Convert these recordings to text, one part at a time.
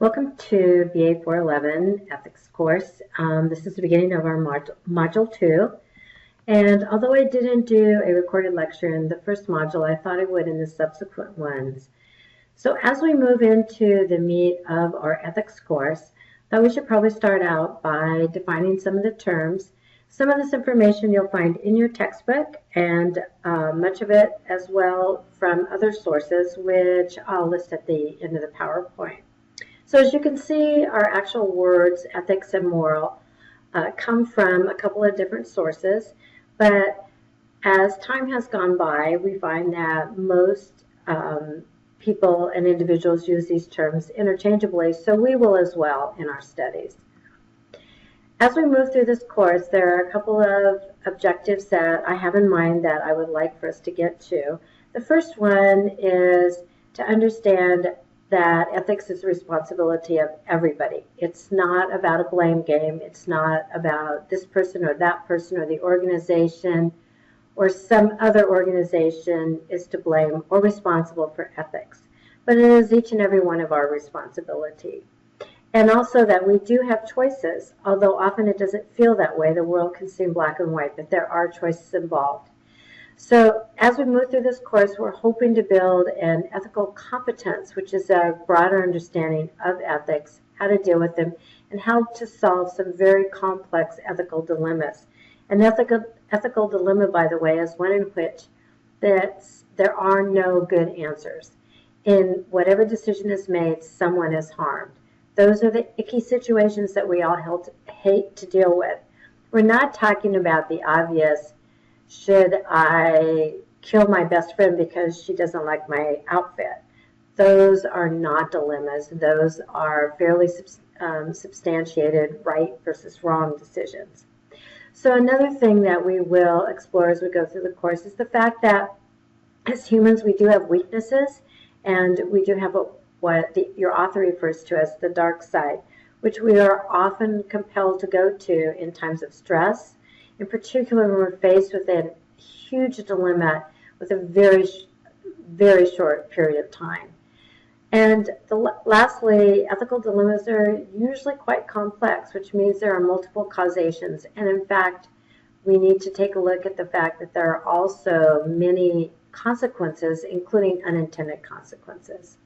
Welcome to BA 411 Ethics course. This is the beginning of our module 2. And although I didn't do a recorded lecture in the first module, I thought I would in the subsequent ones. So as we move into the meat of our ethics course, I thought we should probably start out by defining some of the terms. Some of this information you'll find in your textbook, and much of it as well from other sources, which I'll list at the end of the PowerPoint. So as you can see, our actual words, ethics and moral, come from a couple of different sources, but as time has gone by, we find that most people and individuals use these terms interchangeably, so we will as well in our studies. As we move through this course, there are a couple of objectives that I have in mind that I would like for us to get to. The first one is to understand that ethics is the responsibility of everybody. It's not about a blame game. It's not about this person or that person or the organization or some other organization is to blame or responsible for ethics. But it is each and every one of our responsibility. And also that we do have choices, although often it doesn't feel that way. The world can seem black and white, but there are choices involved. So as we move through this course, we're hoping to build an ethical competence, which is a broader understanding of ethics, how to deal with them, and how to solve some very complex ethical dilemmas. An ethical dilemma, by the way, is one in which there are no good answers. In whatever decision is made, someone is harmed. Those are the icky situations that we all hate to deal with. We're not talking about the obvious, should I kill my best friend because she doesn't like my outfit? Those are not dilemmas. Those are fairly substantiated right versus wrong decisions. So another thing that we will explore as we go through the course is the fact that as humans we do have weaknesses, and we do have what your author refers to as the dark side, which we are often compelled to go to in times of stress, in particular when we're faced with a huge dilemma with a very, very short period of time. And lastly, ethical dilemmas are usually quite complex, which means there are multiple causations. And in fact, we need to take a look at the fact that there are also many consequences, including unintended consequences.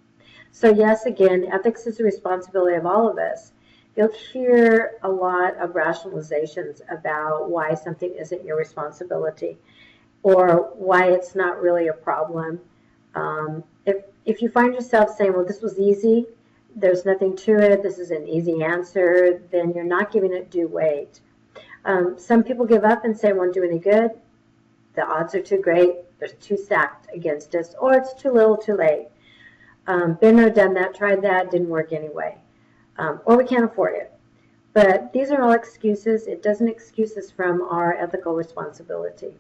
So yes, again, ethics is the responsibility of all of us. You'll hear a lot of rationalizations about why something isn't your responsibility or why it's not really a problem. If you find yourself saying, well, this was easy, there's nothing to it, this is an easy answer, then you're not giving it due weight. Some people give up and say it won't do any good. The odds are too great, there's too stacked against us, or it's too little too late. Been there, done that, tried that, didn't work anyway. Or we can't afford it. But these are all excuses. It doesn't excuse us from our ethical responsibility.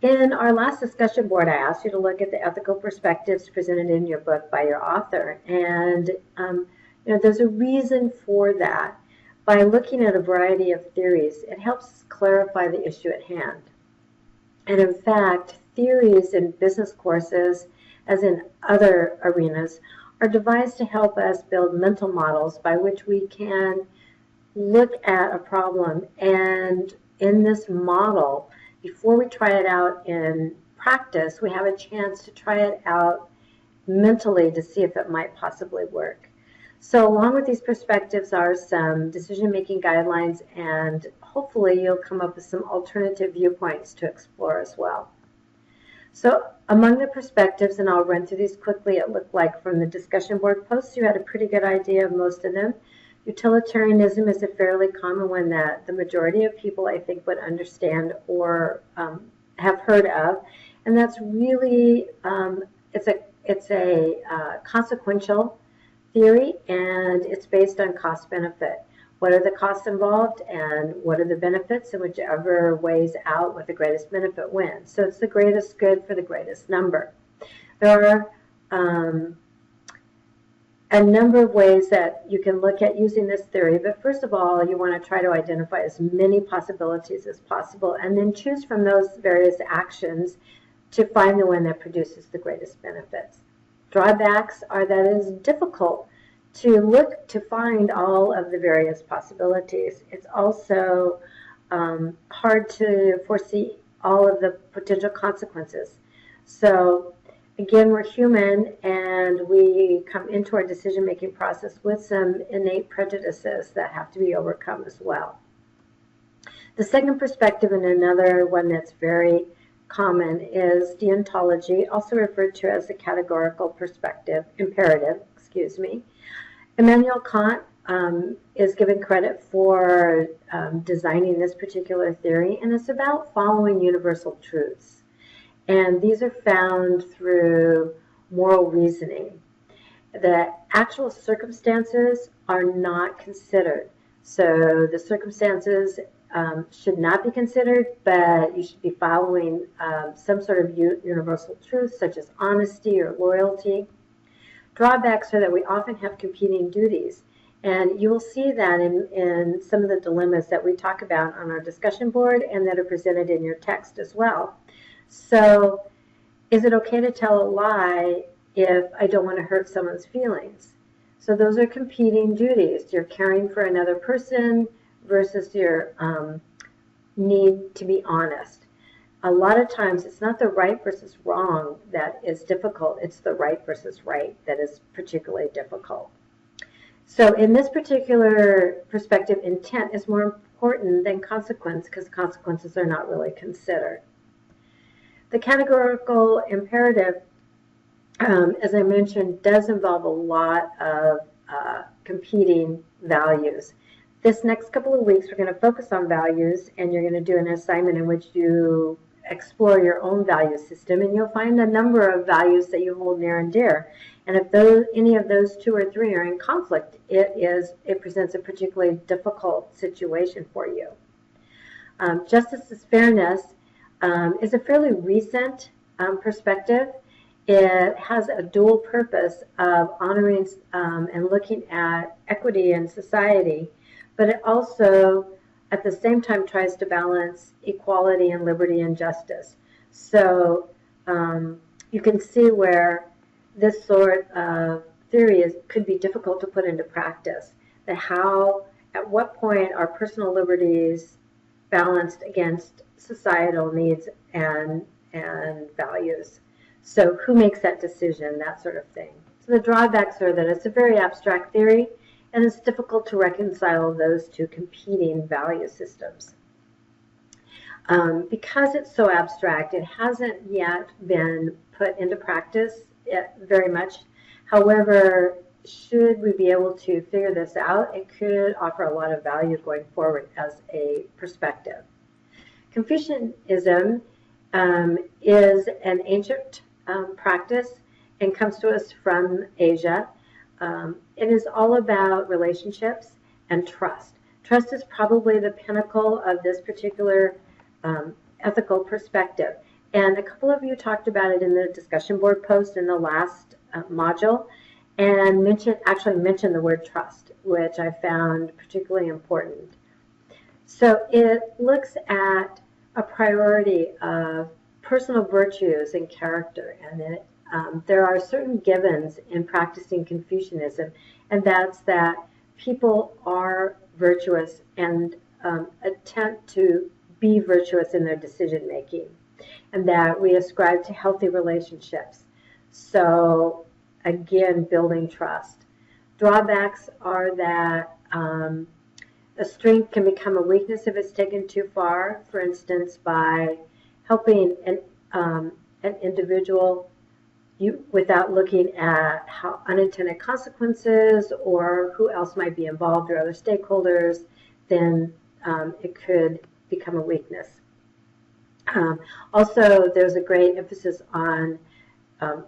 In our last discussion board, I asked you to look at the ethical perspectives presented in your book by your author. And there's a reason for that. By looking at a variety of theories, it helps clarify the issue at hand. And in fact, theories in business courses, as in other arenas, are devised to help us build mental models by which we can look at a problem, and in this model, before we try it out in practice, we have a chance to try it out mentally to see if it might possibly work. So along with these perspectives are some decision-making guidelines, and hopefully you'll come up with some alternative viewpoints to explore as well. So among the perspectives, and I'll run through these quickly, it looked like from the discussion board posts, you had a pretty good idea of most of them. Utilitarianism is a fairly common one that the majority of people, I think, would understand or have heard of. And that's really, it's a consequential theory, and it's based on cost-benefit. What are the costs involved and what are the benefits, and whichever weighs out with the greatest benefit wins. So it's the greatest good for the greatest number. There are a number of ways that you can look at using this theory, but first of all, you want to try to identify as many possibilities as possible and then choose from those various actions to find the one that produces the greatest benefits. Drawbacks are that it is difficult to look to find all of the various possibilities. It's also hard to foresee all of the potential consequences. So again, we're human and we come into our decision-making process with some innate prejudices that have to be overcome as well. The second perspective, and another one that's very common, is deontology, also referred to as the categorical perspective, imperative, excuse me. Immanuel Kant is given credit for designing this particular theory, and it's about following universal truths. And these are found through moral reasoning. The actual circumstances are not considered. So the circumstances should not be considered, but you should be following some sort of universal truth, such as honesty or loyalty. Drawbacks are that we often have competing duties, and you will see that in some of the dilemmas that we talk about on our discussion board and that are presented in your text as well. So, is it okay to tell a lie if I don't want to hurt someone's feelings? So those are competing duties. You're caring for another person versus your need to be honest. A lot of times it's not the right versus wrong that is difficult, it's the right versus right that is particularly difficult. So in this particular perspective, intent is more important than consequence because consequences are not really considered. The categorical imperative, as I mentioned, does involve a lot of competing values. This next couple of weeks, we're going to focus on values, and you're going to do an assignment in which you explore your own value system, and you'll find a number of values that you hold near and dear. And if any of those two or three are in conflict, it presents a particularly difficult situation for you. Justice is fairness is a fairly recent perspective. It has a dual purpose of honoring and looking at equity in society, but it also at the same time tries to balance equality and liberty and justice. So you can see where this sort of theory could be difficult to put into practice. At what point are personal liberties balanced against societal needs and values? So who makes that decision, that sort of thing. So the drawbacks are that it's a very abstract theory, and it's difficult to reconcile those two competing value systems. Because it's so abstract, it hasn't yet been put into practice very much. However, should we be able to figure this out, it could offer a lot of value going forward as a perspective. Confucianism is an ancient practice and comes to us from Asia. It is all about relationships and trust. Trust is probably the pinnacle of this particular ethical perspective. And a couple of you talked about it in the discussion board post in the last module and actually mentioned the word trust, which I found particularly important. So it looks at a priority of personal virtues and character, and there are certain givens in practicing Confucianism, and that's that people are virtuous and attempt to be virtuous in their decision making, and that we ascribe to healthy relationships. So again, building trust. Drawbacks are that a strength can become a weakness if it's taken too far, for instance, by helping an individual without looking at how unintended consequences or who else might be involved or other stakeholders, then it could become a weakness. Also, there's a great emphasis on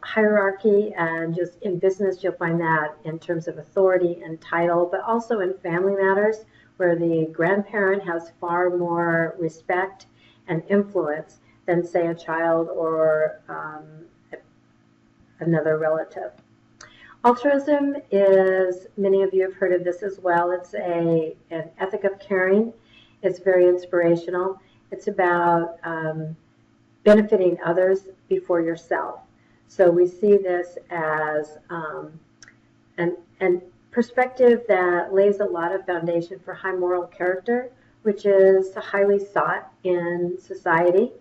hierarchy, and just in business you'll find that in terms of authority and title, but also in family matters where the grandparent has far more respect and influence than, say, a child or another relative. Altruism is, many of you have heard of this as well, it's an ethic of caring. It's very inspirational. It's about benefiting others before yourself. So we see this as and perspective that lays a lot of foundation for high moral character, which is highly sought in society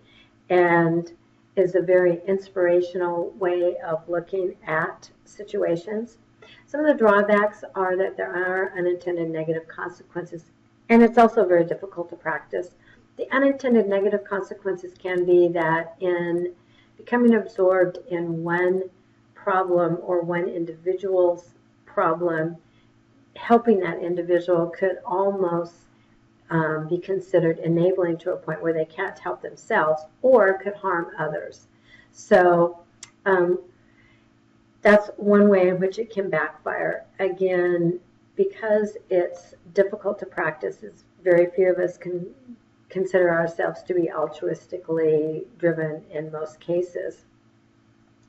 and is a very inspirational way of looking at situations. Some of the drawbacks are that there are unintended negative consequences, and it's also very difficult to practice. The unintended negative consequences can be that in becoming absorbed in one problem or one individual's problem, helping that individual could almost be considered enabling to a point where they can't help themselves or could harm others. So that's one way in which it can backfire. Again, because it's difficult to practice, it's very few of us can consider ourselves to be altruistically driven in most cases.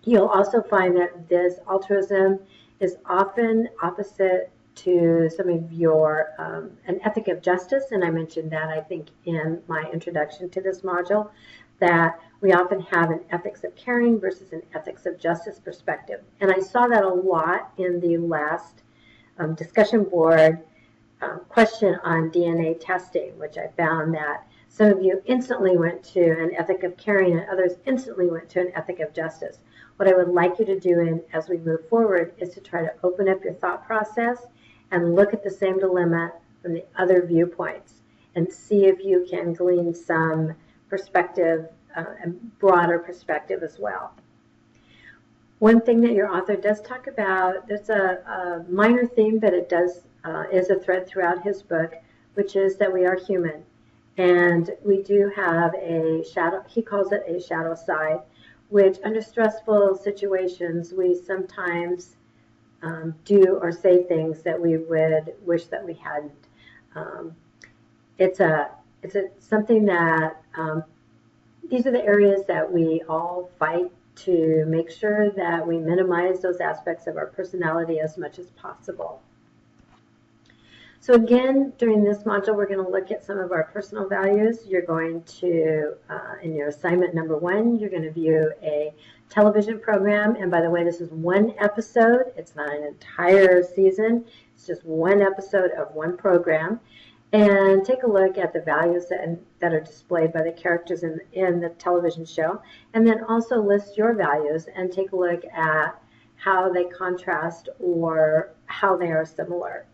You'll also find that this altruism is often opposite to some of your an ethic of justice, and I mentioned that I think in my introduction to this module, that we often have an ethics of caring versus an ethics of justice perspective. And I saw that a lot in the last discussion board question on DNA testing, which I found that some of you instantly went to an ethic of caring and others instantly went to an ethic of justice. What I would like you to do as we move forward is to try to open up your thought process and look at the same dilemma from the other viewpoints and see if you can glean some perspective, and broader perspective as well. One thing that your author does talk about, there's a minor theme, but it does is a thread throughout his book, which is that we are human. And we do have a shadow, he calls it a shadow side, which under stressful situations, we sometimes do or say things that we would wish that we hadn't. It's something that these are the areas that we all fight to make sure that we minimize those aspects of our personality as much as possible. So again, during this module, we're going to look at some of our personal values. You're going to, in your assignment number 1, you're going to view a television program. And by the way, this is one episode. It's not an entire season. It's just one episode of one program. And take a look at the values that are displayed by the characters in the television show. And then also list your values and take a look at how they contrast or how they are similar.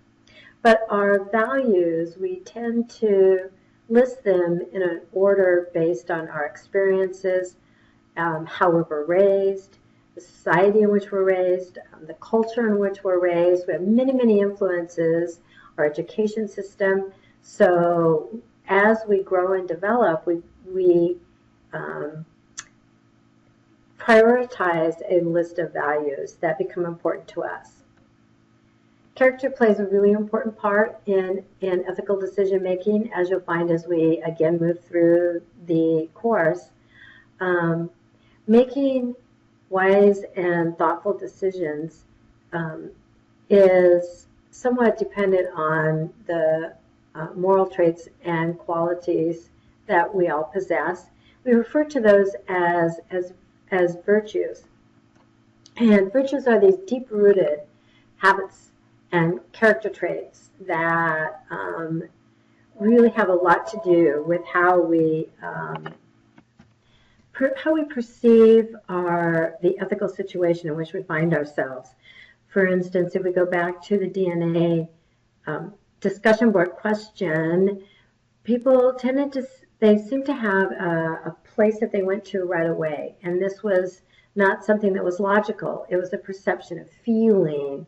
But our values, we tend to list them in an order based on our experiences, how we were raised, the society in which we're raised, the culture in which we're raised. We have many, many influences, our education system. So as we grow and develop, we prioritize a list of values that become important to us. Character plays a really important part in ethical decision making, as you'll find as we again move through the course. Making wise and thoughtful decisions is somewhat dependent on the moral traits and qualities that we all possess. We refer to those as virtues. And virtues are these deep-rooted habits and character traits that really have a lot to do with how we perceive the ethical situation in which we find ourselves. For instance, if we go back to the DNA discussion board question, people they seem to have a place that they went to right away. And this was not something that was logical. It was a perception, a feeling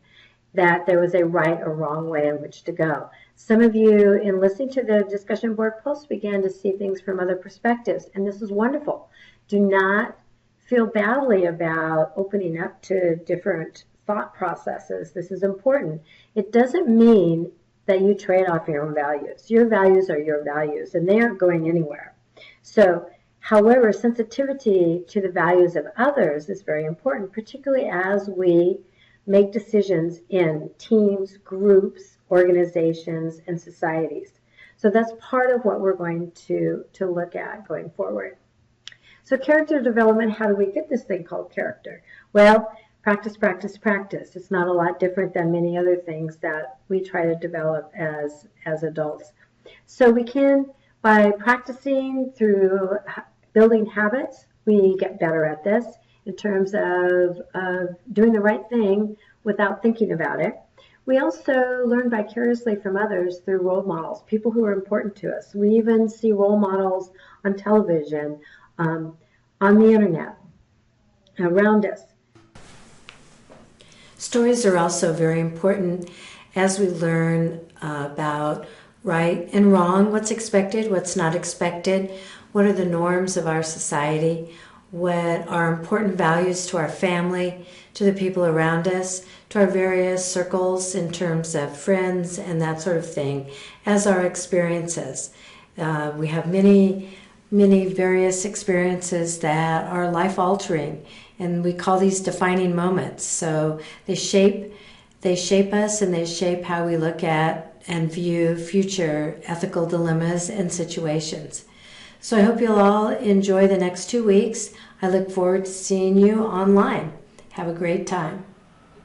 that there was a right or wrong way in which to go. Some of you, in listening to the discussion board posts, began to see things from other perspectives, and this is wonderful. Do not feel badly about opening up to different thought processes. This is important. It doesn't mean that you trade off your own values. Your values are your values, and they aren't going anywhere. So, however, sensitivity to the values of others is very important, particularly as we make decisions in teams, groups, organizations, and societies. So that's part of what we're going to look at going forward. So character development, how do we get this thing called character? Well, practice, practice, practice. It's not a lot different than many other things that we try to develop as adults. So we can, by practicing through building habits, we get better at this in terms of doing the right thing without thinking about it. We also learn vicariously from others through role models, people who are important to us. We even see role models on television, on the internet, around us. Stories are also very important as we learn about right and wrong, what's expected, what's not expected, what are the norms of our society, what are important values to our family, to the people around us, to our various circles in terms of friends and that sort of thing, as our experiences. We have many various experiences that are life-altering, and we call these defining moments. So they shape us, and they shape how we look at and view future ethical dilemmas and situations. So I hope you'll all enjoy the next 2 weeks. I look forward to seeing you online. Have a great time.